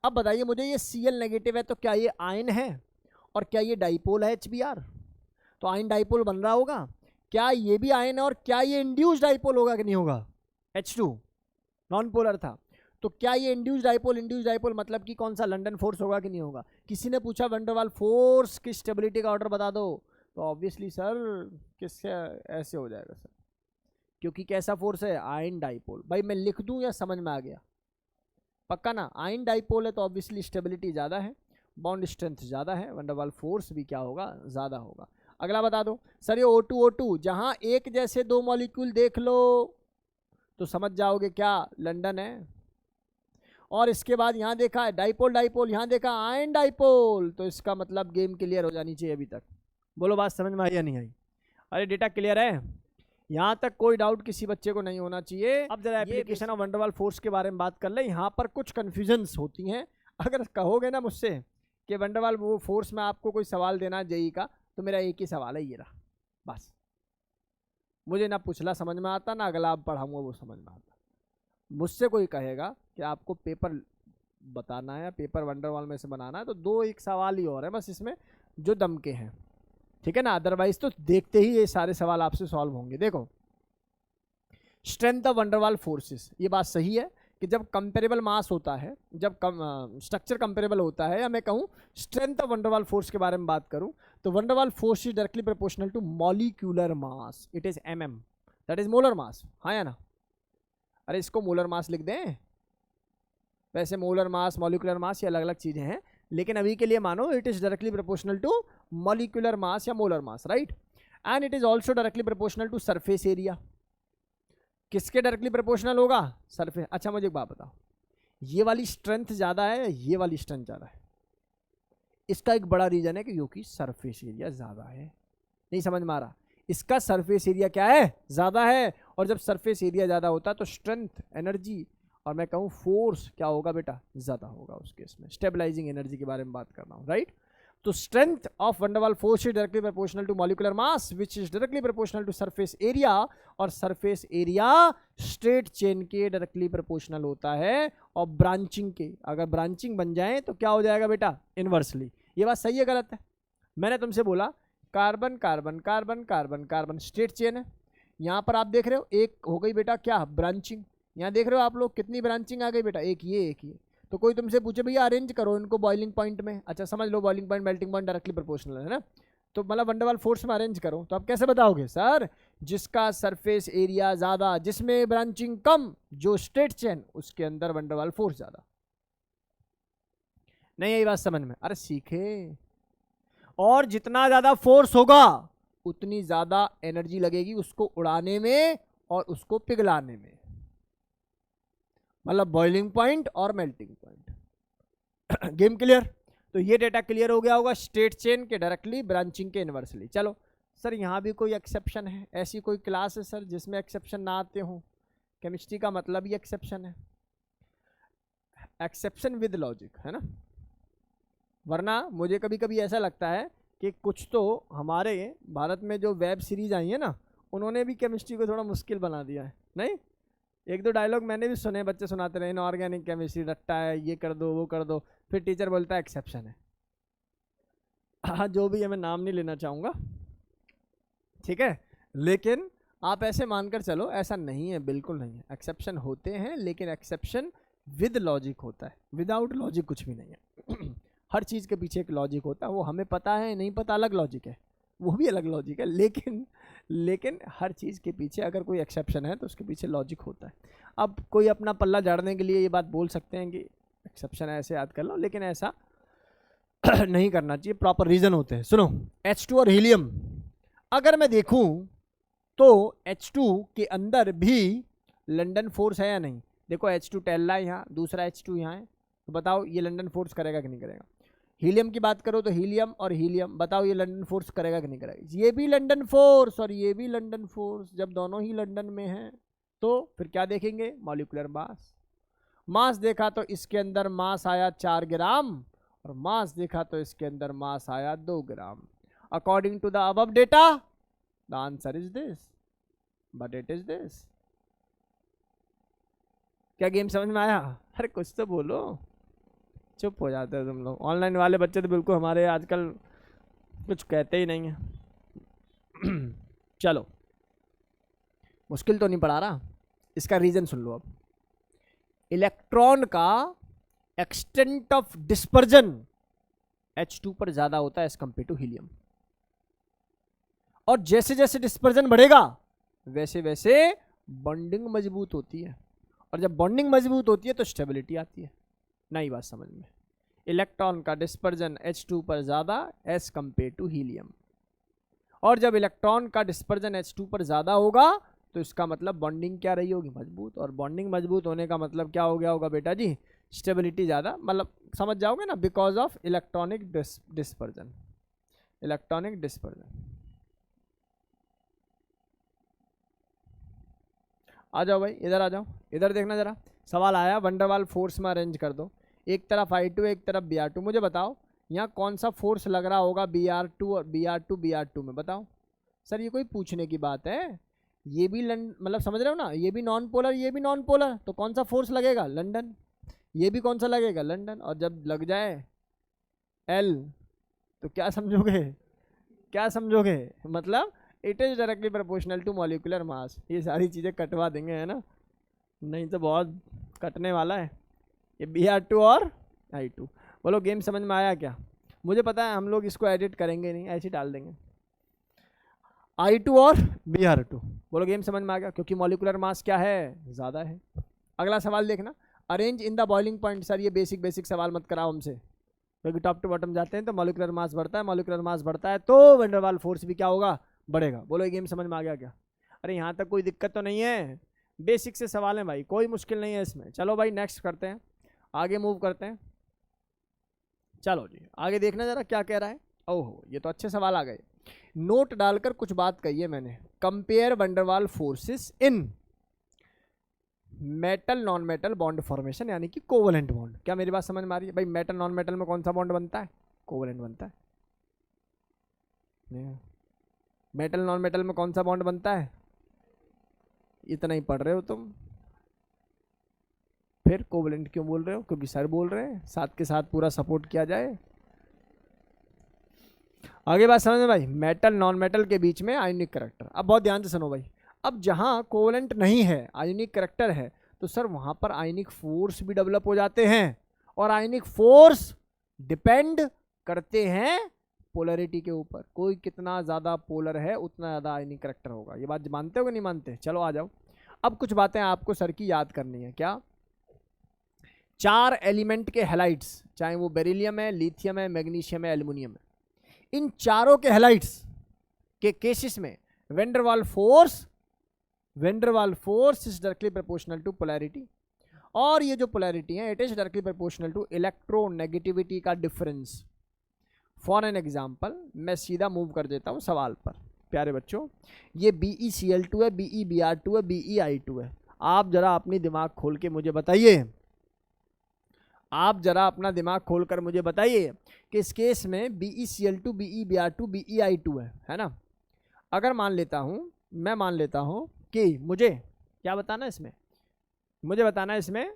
अब बताइए मुझे, ये Cl नेगेटिव है तो क्या ये आयन है और क्या ये डाइपोल है HBr? तो आयन डाइपोल बन रहा होगा। क्या ये भी आयन है और क्या ये इंड्यूस डाइपोल होगा कि नहीं होगा? H2 नॉन पोलर था, तो क्या ये इंड्यूस डाइपोल मतलब कि कौन सा लंदन फोर्स होगा कि नहीं होगा? किसी ने पूछा वंडरवॉल फोर्स की स्टेबिलिटी का ऑर्डर बता दो, तो ऑब्वियसली सर किससे ऐसे हो जाएगा सर, क्योंकि कैसा फोर्स है? Ion dipole. भाई मैं लिख दूं या समझ में आ गया? पक्का ना? आयन डाइपोल है तो ऑब्वियसली स्टेबिलिटी ज़्यादा है, बॉन्ड स्ट्रेंथ ज़्यादा है, वंडरवॉल फोर्स भी क्या होगा? ज़्यादा होगा। अगला बता दो सर, ये O2 जहां एक जैसे दो मॉलिक्यूल देख लो तो समझ जाओगे क्या लंदन है, और इसके बाद यहां देखा है डाइपोल डाइपोल, यहां देखा आयन डाइपोल, तो इसका मतलब गेम क्लियर हो जानी चाहिए अभी तक। बोलो बात समझ में आई या नहीं आई? अरे डेटा क्लियर है? यहाँ तक कोई डाउट किसी बच्चे को नहीं होना चाहिए। अब जरा एप्लीकेशन ऑफ वंडरवॉल फोर्स के बारे में बात कर ले। यहाँ पर कुछ कन्फ्यूजन्स होती हैं। अगर कहोगे ना मुझसे कि वंडरवॉल वो फोर्स में आपको कोई सवाल देना है जेई का, तो मेरा एक ही सवाल है, ये रहा बस। मुझे ना पुछला समझ में आता, ना अगला पढ़ाऊंगा वो समझ में आता। मुझसे कोई कहेगा कि आपको पेपर बताना है या पेपर वंडरवॉल में से बनाना है, तो दो एक सवाल ही और है बस इसमें जो दम के हैं, ठीक है ना? अदरवाइज तो देखते ही ये सारे सवाल आपसे सॉल्व होंगे। देखो स्ट्रेंथ ऑफ वंडरवाल फोर्सेस, ये बात सही है कि जब कंपेरेबल मास होता है, जब स्ट्रक्चर कंपेरेबल होता है, या मैं कहूँ स्ट्रेंथ ऑफ वंडरवाल फोर्स के बारे में बात करूँ, तो van der Waals force is directly proportional to molecular mass, it is mm, that is molar mass, हाँ या ना? अरे इसको मोलर मास लिख दें, वैसे मोलर मास मॉलिक्यूलर मास ये अलग अलग चीजें हैं, लेकिन अभी के लिए मानो it is directly proportional to molecular mass या molar mass, right? And it is also directly proportional to surface area. किसके डायरेक्टली प्रोपोर्शनल होगा? सरफेस। अच्छा मुझे एक बात बताओ, ये वाली स्ट्रेंथ ज्यादा है या ये वाली स्ट्रेंथ ज्यादा है? इसका एक बड़ा रीजन है कि क्योंकि सरफेस एरिया ज्यादा है। नहीं समझ में आ रहा? इसका सरफेस एरिया क्या है? ज्यादा है। और जब सरफेस एरिया ज्यादा होता है तो स्ट्रेंथ, एनर्जी और मैं कहूँ फोर्स क्या होगा बेटा? ज्यादा होगा उस केस में। स्टेबलाइजिंग एनर्जी के बारे में बात कर रहा हूँ, राइट? तो strength of van der Waals force is directly proportional to molecular mass which is directly proportional to surface area, और सरफेस एरिया स्ट्रेट चेन के डायरेक्टली प्रोपोर्शनल होता है, और ब्रांचिंग के अगर ब्रांचिंग बन जाए तो क्या हो जाएगा बेटा? इनवर्सली। ये बात सही है गलत है? मैंने तुमसे बोला carbon carbon carbon carbon carbon straight chain है, यहाँ पर आप देख रहे हो एक हो गई बेटा क्या? ब्रांचिंग। यहाँ देख रहे हो आप लोग कितनी ब्रांचिंग आ गई बेटा? एक ये एक ये। तो कोई तुमसे पूछे भैया अरेंज करो इनको बॉइलिंग पॉइंट में, अच्छा समझ low boiling point melting point directly proportional है ना, तो मतलब वंडरवाल फोर्स में अरेंज करो, तो आप कैसे बताओगे? सर जिसका सरफेस एरिया ज्यादा, जिसमें ब्रांचिंग कम, जो स्ट्रेट चेन, उसके अंदर वंडरवाल फोर्स ज्यादा। नहीं यही बात समझ में? अरे सीखे। और जितना ज्यादा फोर्स होगा उतनी ज्यादा एनर्जी लगेगी उसको उड़ाने में और उसको पिघलाने में, मतलब बॉइलिंग पॉइंट और मेल्टिंग पॉइंट। Game clear? तो ये डेटा क्लियर हो गया होगा स्ट्रेट चेन के डायरेक्टली, ब्रांचिंग के इनवर्सली। चलो सर यहाँ भी कोई एक्सेप्शन है? ऐसी कोई क्लास है सर जिसमें एक्सेप्शन ना आते हो? केमिस्ट्री का मतलब ही एक्सेप्शन है, एक्सेप्शन विद लॉजिक, है ना? वरना मुझे कभी कभी ऐसा लगता है कि कुछ तो हमारे भारत में जो वेब सीरीज आई है ना, उन्होंने भी केमिस्ट्री को थोड़ा मुश्किल बना दिया है। नहीं, एक दो डायलॉग मैंने भी सुने, बच्चे सुनाते रहे इनऑर्गेनिक केमिस्ट्री रट्टा है, ये कर दो वो कर दो, फिर टीचर बोलता है एक्सेप्शन है। हाँ जो भी है, मैं नाम नहीं लेना चाहूँगा, ठीक है? लेकिन आप ऐसे मानकर चलो ऐसा नहीं है, बिल्कुल नहीं है। एक्सेप्शन होते हैं लेकिन एक्सेप्शन विद लॉजिक होता है, विदाउट लॉजिक कुछ भी नहीं है। हर चीज़ के पीछे एक लॉजिक होता है, वो हमें पता है नहीं पता अलग लॉजिक है, वो भी अलग लॉजिक है, लेकिन हर चीज़ के पीछे अगर कोई एक्सेप्शन है तो उसके पीछे लॉजिक होता है। अब कोई अपना पल्ला झाड़ने के लिए ये बात बोल सकते हैं कि एक्सेप्शन ऐसे याद कर लो, लेकिन ऐसा नहीं करना चाहिए, प्रॉपर रीज़न होते हैं। सुनो, H2 और हीलियम अगर मैं देखूं तो H2 के अंदर भी लंडन फोर्स है या नहीं? देखो H2 टेल रहा है यहाँ, दूसरा H2 यहाँ है, तो बताओ ये लंडन फोर्स करेगा कि नहीं करेगा? हीलियम की बात करो तो हीलियम और हीलियम, बताओ ये लंडन फोर्स करेगा कि नहीं करेगा? ये भी लंडन फोर्स और ये भी लंडन फोर्स, जब दोनों ही लंदन में हैं तो फिर क्या देखेंगे? Molecular mass. मास देखा तो इसके अंदर मास आया 4 ग्राम, और मास देखा तो इसके अंदर मास आया 2 gram. According to the above data the answer is this, but it is this. क्या गेम समझ में आया? अरे कुछ तो बोलो, चुप हो जाते हो तुम लोग। ऑनलाइन वाले बच्चे तो बिल्कुल हमारे आजकल कुछ कहते ही नहीं है। चलो, मुश्किल तो नहीं पड़ा रहा, इसका रीजन सुन लो अब। इलेक्ट्रॉन का एक्सटेंट ऑफ डिस्पर्जन H2 पर ज्यादा होता है एज कंपेयर टू हीलियम, और जैसे जैसे डिस्पर्जन बढ़ेगा वैसे वैसे बॉन्डिंग मजबूत होती है, और जब बॉन्डिंग मजबूत होती है तो स्टेबिलिटी आती है। नई बात समझ में? इलेक्ट्रॉन का डिस्पर्जन H2 पर ज्यादा एज कंपेयर टू हीलियम, और जब इलेक्ट्रॉन का डिस्पर्जन H2 पर ज्यादा होगा तो इसका मतलब बॉन्डिंग क्या रही होगी? मजबूत। और बॉन्डिंग मजबूत होने का मतलब क्या हो गया होगा बेटा जी? स्टेबिलिटी ज़्यादा, मतलब समझ जाओगे ना, because of electronic dispersion. Electronic dispersion. आ जाओ भाई, इधर आ जाओ, इधर देखना जरा। सवाल आया वंडरवाल फोर्स में अरेंज कर दो, एक तरफ I2 एक तरफ Br2। मुझे बताओ यहाँ कौन सा फोर्स लग रहा होगा Br2 और Br2 में? बताओ सर, ये कोई पूछने की बात है? ये भी मतलब समझ रहे हो ना, ये भी नॉन पोलर ये भी नॉन पोलर, तो कौन सा फोर्स लगेगा? लंदन। ये भी कौन सा लगेगा? लंदन। और जब लग जाए L तो क्या समझोगे? क्या समझोगे? मतलब it is directly proportional to molecular mass. ये सारी चीज़ें कटवा देंगे, है ना, नहीं तो बहुत कटने वाला है। ये Br2 और I2। बोलो गेम समझ में आया क्या? मुझे पता है हम लोग इसको एडिट करेंगे नहीं, ऐसे ही डाल देंगे I2 और Br2। बोलो गेम समझ में आ गया, क्योंकि मॉलिक्यूलर मास क्या है, ज़्यादा है। अगला सवाल देखना, arrange in the boiling point. Sir ये बेसिक सवाल मत कराओ हमसे, क्योंकि टॉप टू बॉटम जाते हैं तो मॉलिक्यूलर मास बढ़ता है, मॉलिक्यूलर मास बढ़ता है तो वैन डर वाल फोर्स भी क्या होगा, बढ़ेगा। बोलो ये गेम समझ में आ गया क्या? अरे यहाँ तक कोई दिक्कत तो नहीं है, बेसिक से सवाल है भाई, कोई मुश्किल नहीं है इसमें। चलो भाई नेक्स्ट करते हैं, आगे मूव करते हैं। चलो जी आगे देखना जरा क्या कह रहा है। ओहो ये तो अच्छे सवाल आ गए। नोट डालकर कुछ बात कही है मैंने, कंपेयर वैन डर वाल forces in metal non metal bond formation, यानी कि कोवलेंट बॉन्ड। क्या मेरी बात समझ में आ रही है भाई? मेटल नॉन मेटल में कौन सा बॉन्ड बनता है, कोवलेंट बनता है। मेटल नॉन मेटल में कौन सा बॉन्ड बनता है, इतना ही पढ़ रहे हो तुम, फिर कोवलेंट क्यों बोल रहे हो? क्योंकि सर बोल रहे हैं, साथ के साथ पूरा सपोर्ट किया जाए। आगे बात समझ में भाई, मेटल नॉन मेटल के बीच में आयोनिक करैक्टर। अब बहुत ध्यान से सुनो भाई, अब जहां कोवलेंट नहीं है, आयोनिक करैक्टर है, तो सर वहां पर आयोनिक फोर्स भी डेवलप हो जाते हैं, और आयोनिक फोर्स डिपेंड करते हैं पोलरिटी के ऊपर। कोई कितना ज्यादा पोलर है उतना ज्यादा आयोनिक करैक्टर होगा। ये बात मानते हो कि नहीं मानते? चलो आ जाओ, अब कुछ बातें आपको सर की याद करनी है। क्या? 4 एलिमेंट के हैलाइड्स, चाहे वो बेरिलियम है, लिथियम है, मैग्नीशियम है, एल्युमिनियम है, इन चारों के हैलाइड्स के केसेस में van der Waals force is directly proportional to polarity, और ये जो पोलैरिटी है it is directly proportional to electronegativity का डिफरेंस। फॉर एन एग्जांपल, मैं सीधा मूव कर देता हूं सवाल पर। प्यारे बच्चों, ये BeCl2 है, BeBr2 है, BeI2 है। आप जरा अपनी दिमाग खोल के मुझे बताइए, आप जरा अपना दिमाग खोलकर मुझे बताइए कि इस केस में BeCl2, BeBr2, BeI2 है ना? अगर मान लेता हूं, मैं मान लेता हूं कि मुझे क्या बताना है इसमें, मुझे बताना है इसमें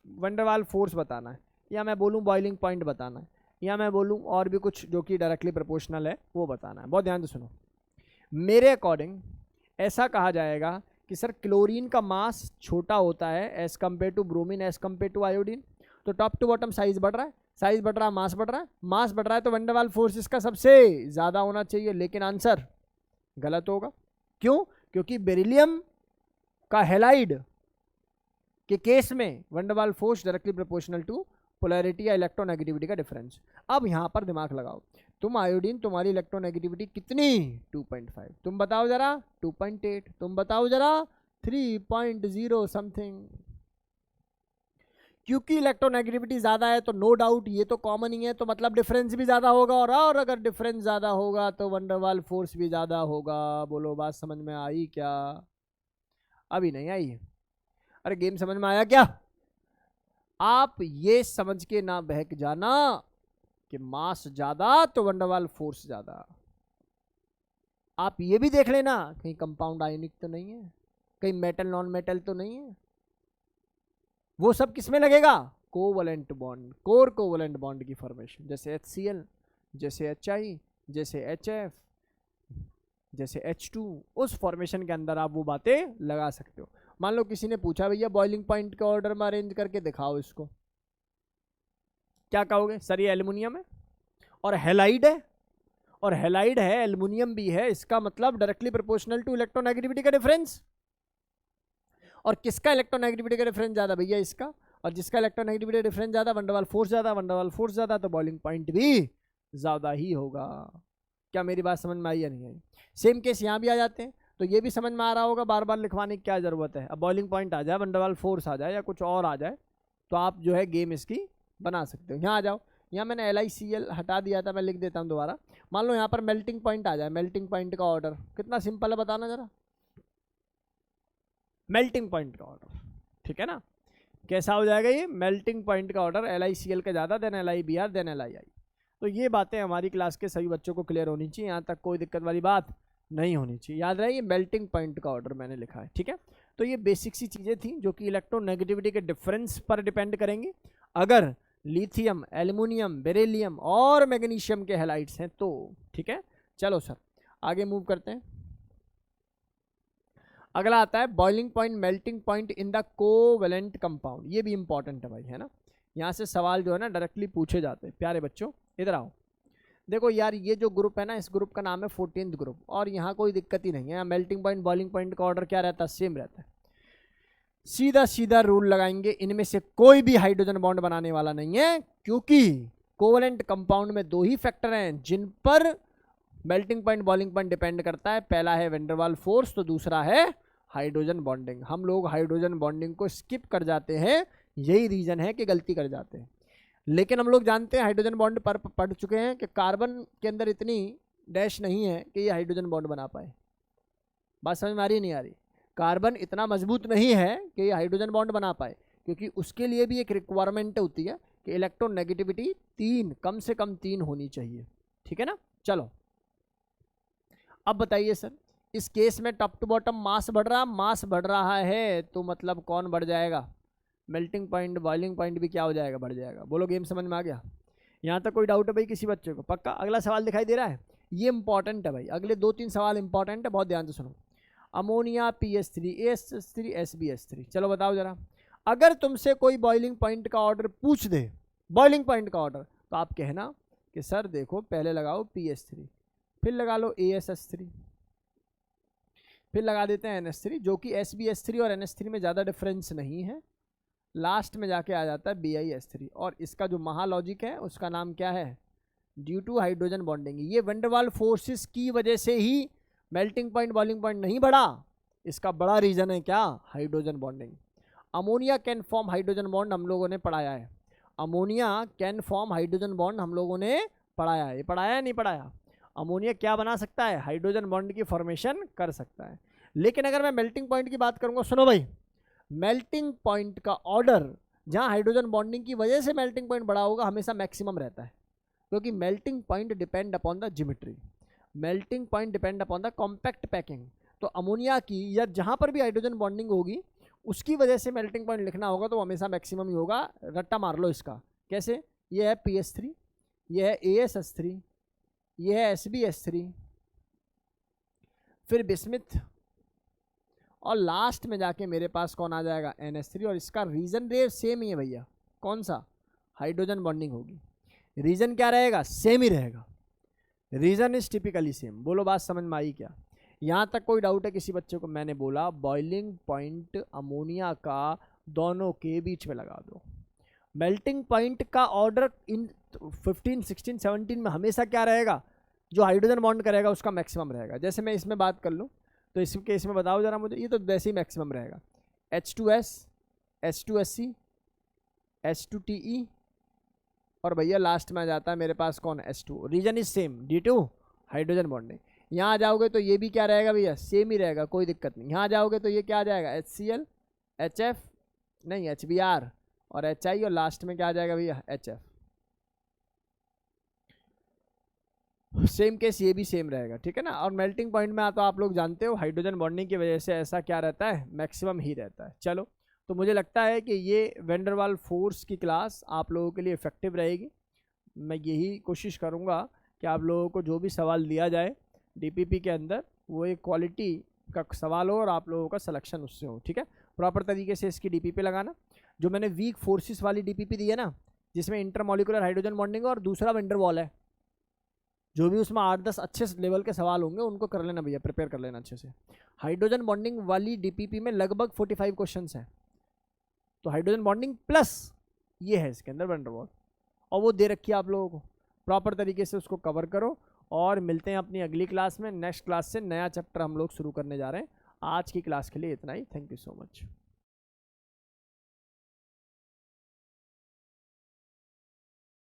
वैन डर वाल फोर्स बताना है, या मैं बोलूं बॉइलिंग पॉइंट बताना है, या मैं बोलूं और भी कुछ जो कि डायरेक्टली प्रोपोर्शनल है वो बताना है। बहुत ध्यान से सुनो, मेरे अकॉर्डिंग ऐसा कहा जाएगा कि सर क्लोरीन का मास छोटा होता है as compare to bromine, as compare to iodine. तो टॉप टू बॉटम साइज बढ़ रहा है, साइज बढ़ रहा है, मास बढ़ रहा है, मास बढ़ रहा है, तो वैन डर वाल फोर्स इसका सबसे ज़्यादा होना चाहिए। लेकिन आंसर गलत होगा। क्यों? क्योंकि बेरिलियम का हैलाइड के केस में van der Waals force directly proportional to polarity या इलेक्ट्रोनेगेटिविटी का डिफरेंस। अब यहां पर दिमाग लगाओ, तुम आयोडीन, तुम्हारी इलेक्ट्रोनेगेटिविटी कितनी, 2.5, तुम बताओ जरा 2.8, तुम बताओ जरा 3.0 समथिंग। क्योंकि इलेक्ट्रोनेगेटिविटी ज्यादा है तो नो डाउट ये तो कॉमन ही है, तो मतलब डिफरेंस भी ज्यादा होगा, और अगर डिफरेंस ज्यादा होगा तो वैन डर वाल फोर्स भी ज्यादा होगा। बोलो बात समझ में आई क्या? अभी नहीं आई? अरे गेम समझ में आया क्या? आप ये समझ के ना बहक जाना कि मास ज्यादा तो वैन डर वाल फोर्स ज्यादा। आप ये भी देख लेना कहीं कंपाउंड आयोनिक तो नहीं है, कहीं मेटल नॉन मेटल तो नहीं है। वो सब किसमें लगेगा? Covalent bond, core covalent bond की फॉर्मेशन, जैसे HCl, जैसे HI, जैसे HF, जैसे H2, उस फॉर्मेशन के अंदर आप वो बातें लगा सकते हो। मान लो किसी ने पूछा भैया बॉइलिंग पॉइंट के ऑर्डर में अरेंज करके दिखाओ इसको, क्या कहोगे? सर ये एल्युमिनियम है और हैलाइड है, और हैलाइड है, एल्युमिनियम भी है, इसका मतलब डायरेक्टली प्रोपोर्शनल टू इलेक्ट्रोनेगेटिविटी का डिफरेंस। और किसका इलेक्ट्रोनेगेटिविटी का डिफरेंस ज्यादा? भैया इसका। और जिसका इलेक्ट्रोनेगेटिविटी डिफरेंस ज्यादा, वैन डर वाल फोर्स ज्यादा, वैन डर वाल फोर्स ज्यादा, तो बॉइलिंग पॉइंट भी ज्यादा ही होगा। क्या मेरी बात समझ में आई या नहीं आई? सेम केस यहाँ भी आ जाते हैं, तो ये भी समझ में आ रहा होगा, बार बार लिखवाने की क्या जरूरत है। अब बॉइलिंग पॉइंट आ जाए, वैन डर वाल फोर्स आ जाए, या कुछ और आ जाए, तो आप जो है गेम इसकी बना सकते हो। यहाँ आ जाओ, यहाँ मैंने LICl हटा दिया था, मैं लिख देता हूँ दोबारा। मान लो यहाँ पर मेल्टिंग पॉइंट आ जाए, मेल्टिंग पॉइंट का ऑर्डर कितना सिंपल है बताना जरा। मेल्टिंग पॉइंट का ऑर्डर, ठीक है ना, कैसा हो जाएगा ये? मेल्टिंग पॉइंट का ऑर्डर LICl का ज़्यादा, देन LIBr, देन LII। तो ये बातें हमारी क्लास के सभी बच्चों को क्लियर होनी चाहिए, यहाँ तक कोई दिक्कत वाली बात नहीं होनी चाहिए। याद रहे ये मेल्टिंग पॉइंट का ऑर्डर मैंने लिखा है, ठीक है। तो ये बेसिक सी चीज़ें थी जो कि इलेक्ट्रोनेगेटिविटी के डिफरेंस पर डिपेंड करेंगी। अगर लिथियम, एल्युमिनियम, बेरिलियम और मैग्नीशियम के हैलाइड्स हैं तो, ठीक है। चलो सर आगे मूव करते हैं। अगला आता है boiling point, melting point in the covalent compound. ये भी इंपॉर्टेंट है भाई, है ना। यहाँ से सवाल जो है ना डायरेक्टली पूछे जाते हैं। प्यारे बच्चों इधर आओ, देखो यार ये जो ग्रुप है ना, इस ग्रुप का नाम है 14th ग्रुप, और यहाँ कोई दिक्कत ही नहीं है। यहाँ मेल्टिंग पॉइंट बॉइलिंग पॉइंट का ऑर्डर क्या रहता है, सेम रहता है। सीधा सीधा रूल लगाएंगे, इनमें से कोई भी हाइड्रोजन बॉन्ड बनाने वाला नहीं है, क्योंकि कोवेलेंट कंपाउंड में दो ही फैक्टर हैं जिन पर melting point boiling point depend करता है। पहला है वैन डर वाल फोर्स, तो दूसरा है हाइड्रोजन बॉन्डिंग। हम लोग हाइड्रोजन बॉन्डिंग को स्किप कर जाते हैं, यही रीजन है कि गलती कर जाते हैं। लेकिन हम लोग जानते हैं, हाइड्रोजन बॉन्ड पर पढ़ चुके हैं कि कार्बन के अंदर इतनी डैश नहीं है कि ये हाइड्रोजन बॉन्ड बना पाए। बात समझ में आ रही नहीं आ रही? कार्बन इतना मजबूत नहीं है कि ये हाइड्रोजन बॉन्ड बना पाए, क्योंकि उसके लिए भी एक रिक्वायरमेंट होती है कि इलेक्ट्रोनेगेटिविटी 3, कम से कम 3 होनी चाहिए। ठीक है ना। चलो अब बताइए सर, इस केस में टॉप टू बॉटम मास बढ़ रहा है, तो मतलब कौन बढ़ जाएगा, मेल्टिंग पॉइंट बॉइलिंग पॉइंट भी क्या हो जाएगा, बढ़ जाएगा। बोलो गेम समझ में आ गया? यहाँ तक कोई डाउट है भाई किसी बच्चे को? पक्का? अगला सवाल दिखाई दे रहा है, ये इंपॉर्टेंट है भाई। अगले 2-3 सवाल इंपॉर्टेंट है, बहुत ध्यान से सुनो। अमोनिया PH3 AH3 SbH3, चलो बताओ जरा, अगर तुमसे कोई बॉइलिंग पॉइंट का ऑर्डर पूछ दे, बॉइलिंग पॉइंट का ऑर्डर, तो आप कहना कि सर देखो पहले लगाओ PH3, फिर लगा लो ASH3, फिर लगा देते हैं NH3, जो कि SbH3 और NH3 में ज़्यादा डिफरेंस नहीं है। लास्ट में जाके आ जाता है BiH3, और इसका जो महालॉजिक है उसका नाम क्या है, ड्यू टू हाइड्रोजन बॉन्डिंग। ये वैन डर वाल फोर्सेस की वजह से ही मेल्टिंग पॉइंट बॉइलिंग पॉइंट नहीं बढ़ा, इसका बड़ा रीजन है क्या, hydrogen bonding. Ammonia can form hydrogen bond हम लोगों ने पढ़ाया है, ammonia can form hydrogen bond हम लोगों ने पढ़ाया है, पढ़ाया नहीं पढ़ाया? अमोनिया क्या बना सकता है, हाइड्रोजन बॉन्ड की फॉर्मेशन कर सकता है। लेकिन अगर मैं मेल्टिंग पॉइंट की बात करूंगा, सुनो भाई, मेल्टिंग पॉइंट का ऑर्डर जहां हाइड्रोजन बॉन्डिंग की वजह से मेल्टिंग पॉइंट बड़ा होगा, हमेशा मैक्सिमम रहता है, क्योंकि melting point depend upon the geometry, melting point depend upon the compact packing. तो अमोनिया की या जहां पर भी हाइड्रोजन बॉन्डिंग होगी उसकी वजह से मेल्टिंग पॉइंट लिखना होगा, तो हमेशा मैक्सिमम ही होगा। रट्टा मार लो इसका। कैसे? ये है PH3, ये है ASH3, ये है SbH3, फिर बिस्मिथ, और लास्ट में जाके मेरे पास कौन आ जाएगा, NH3। और इसका रीजन रे सेम ही है भैया, कौन सा, हाइड्रोजन बॉन्डिंग होगी। रीजन क्या रहेगा, सेम ही रहेगा, रीजन इज टिपिकली सेम। बोलो बात समझ में आई क्या? यहाँ तक कोई डाउट है किसी बच्चे को? मैंने बोला बॉइलिंग पॉइंट अमोनिया का दोनों के बीच में लगा दो। मेल्टिंग पॉइंट का ऑर्डर इन 15, 16, 17 में हमेशा क्या रहेगा, जो हाइड्रोजन बॉन्ड करेगा उसका मैक्सिमम रहेगा। जैसे मैं इसमें बात कर लूँ तो इस केस में बताओ जरा मुझे, ये तो वैसे ही मैक्सिमम रहेगा, H2S, H2SC, H2TE, और भैया लास्ट में आ जाता है मेरे पास कौन, H2। Reason is same, due to hydrogen bonding. यहाँ आ जाओगे तो ये भी क्या रहेगा भैया, सेम ही रहेगा, कोई दिक्कत नहीं। यहाँ आ जाओगे तो ये क्या आ जाएगा, HCl, HF नहीं HBr और HI, और लास्ट में क्या आ जाएगा भैया, HF। सेम केस ये भी सेम रहेगा, ठीक है ना। और मेल्टिंग पॉइंट में तो आप लोग जानते हो हाइड्रोजन बॉन्डिंग की वजह से ऐसा क्या रहता है, मैक्सिमम ही रहता है। चलो, तो मुझे लगता है कि ये वैन डर वाल फोर्स की क्लास आप लोगों के लिए इफेक्टिव रहेगी। मैं यही कोशिश करूँगा कि आप लोगों को जो भी सवाल दिया जाए DPP के अंदर, वो एक क्वालिटी का सवाल हो और आप लोगों का सिलेक्शन उससे हो, ठीक है। प्रॉपर तरीके से इसकी DPP लगाना। जो मैंने वीक फोर्सेस वाली DPP दी है ना, जिसमें इंटरमॉलिकुलर हाइड्रोजन बॉन्डिंग और दूसरा वैन डर वाल है, जो भी उसमें 8-10 अच्छे लेवल के सवाल होंगे उनको कर लेना भैया, प्रिपेयर कर लेना अच्छे से। हाइड्रोजन बॉन्डिंग वाली DPP में लगभग 45 क्वेश्चन हैं, तो हाइड्रोजन बॉन्डिंग प्लस ये है इसके अंदर वैन डर वाल, और वो दे रखी है आप लोगों को। प्रॉपर तरीके से उसको कवर करो, और मिलते हैं अपनी अगली क्लास में। नेक्स्ट क्लास से नया चैप्टर हम लोग शुरू करने जा रहे हैं। आज की क्लास के लिए इतना ही। Thank you so much.